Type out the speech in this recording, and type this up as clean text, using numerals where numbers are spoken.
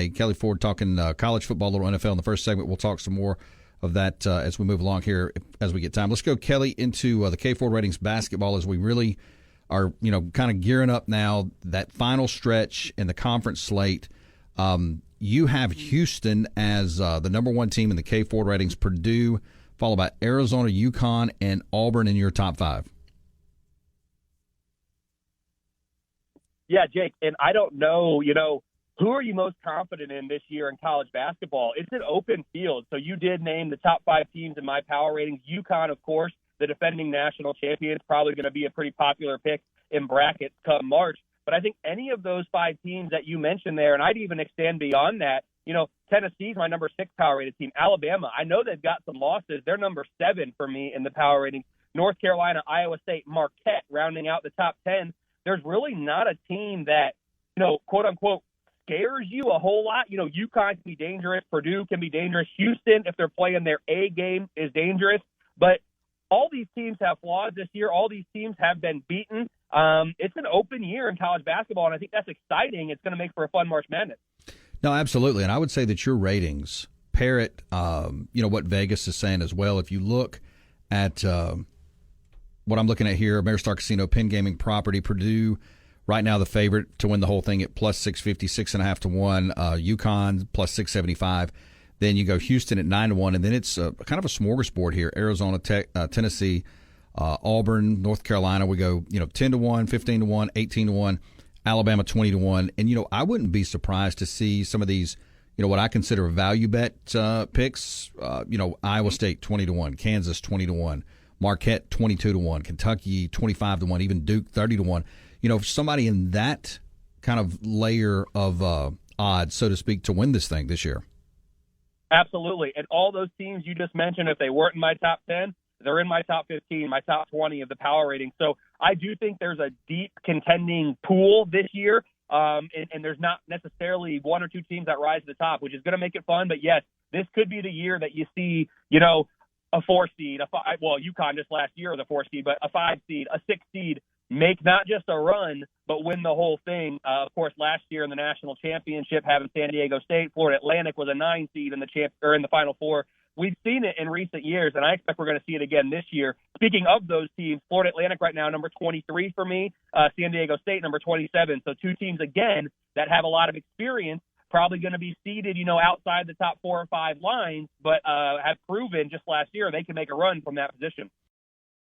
today. Kelley Ford talking college football, a little NFL in the first segment. We'll talk some more of that as we move along here as we get time. Let's go, Kelley, into the K Ford Ratings basketball as we really are, kind of gearing up now, that final stretch in the conference slate. You have Houston as the number one team in the K Ford Ratings, Purdue, followed by Arizona, UConn, and Auburn in your top five. Yeah, Jake, and I don't know, who are you most confident in this year in college basketball? It's an open field. So you did name the top five teams in my power ratings. UConn, of course, the defending national champions, probably going to be a pretty popular pick in brackets come March. But I think any of those five teams that you mentioned there, and I'd even extend beyond that, Tennessee's my number 6 power rated team. Alabama, I know they've got some losses. They're number 7 for me in the power ratings. North Carolina, Iowa State, Marquette rounding out the top 10. There's really not a team that, quote unquote, scares you a whole lot. UConn can be dangerous. Purdue can be dangerous. Houston, if they're playing their A game, is dangerous. But all these teams have flaws this year. All these teams have been beaten. It's an open year in college basketball, and I think that's exciting. It's going to make for a fun March Madness. No, absolutely. And I would say that your ratings parrot, what Vegas is saying as well. If you look at what I'm looking at here, Ameristar Casino, Penn Gaming Property, Purdue, right now the favorite to win the whole thing at plus 650, 6.5 to 1. UConn plus 675. Then you go Houston at 9 to 1, and then it's kind of a smorgasbord here. Arizona, Tennessee, Auburn, North Carolina. We go 10 to 1, 15 to 1, 18 to 1. Alabama 20 to 1. And I wouldn't be surprised to see some of these, what I consider value bet picks. Iowa State 20 to 1, Kansas 20 to 1. Marquette 22 to 1, Kentucky 25 to 1, even Duke 30 to 1. Somebody in that kind of layer of odds, so to speak, to win this thing this year. Absolutely. And all those teams you just mentioned, if they weren't in my top 10, they're in my top 15, my top 20 of the power rating. So I do think there's a deep contending pool this year. And there's not necessarily one or two teams that rise to the top, which is going to make it fun. But yes, this could be the year that you see, a 4 seed, UConn just last year was a 4 seed, but a 5 seed, a 6 seed, make not just a run, but win the whole thing. Of course, last year in the national championship, having San Diego State, Florida Atlantic was a 9 seed in the Final Four. We've seen it in recent years, and I expect we're going to see it again this year. Speaking of those teams, Florida Atlantic right now, number 23 for me, San Diego State, number 27. So two teams, again, that have a lot of experience, probably going to be seeded, outside the top 4 or 5 lines, but have proven just last year they can make a run from that position.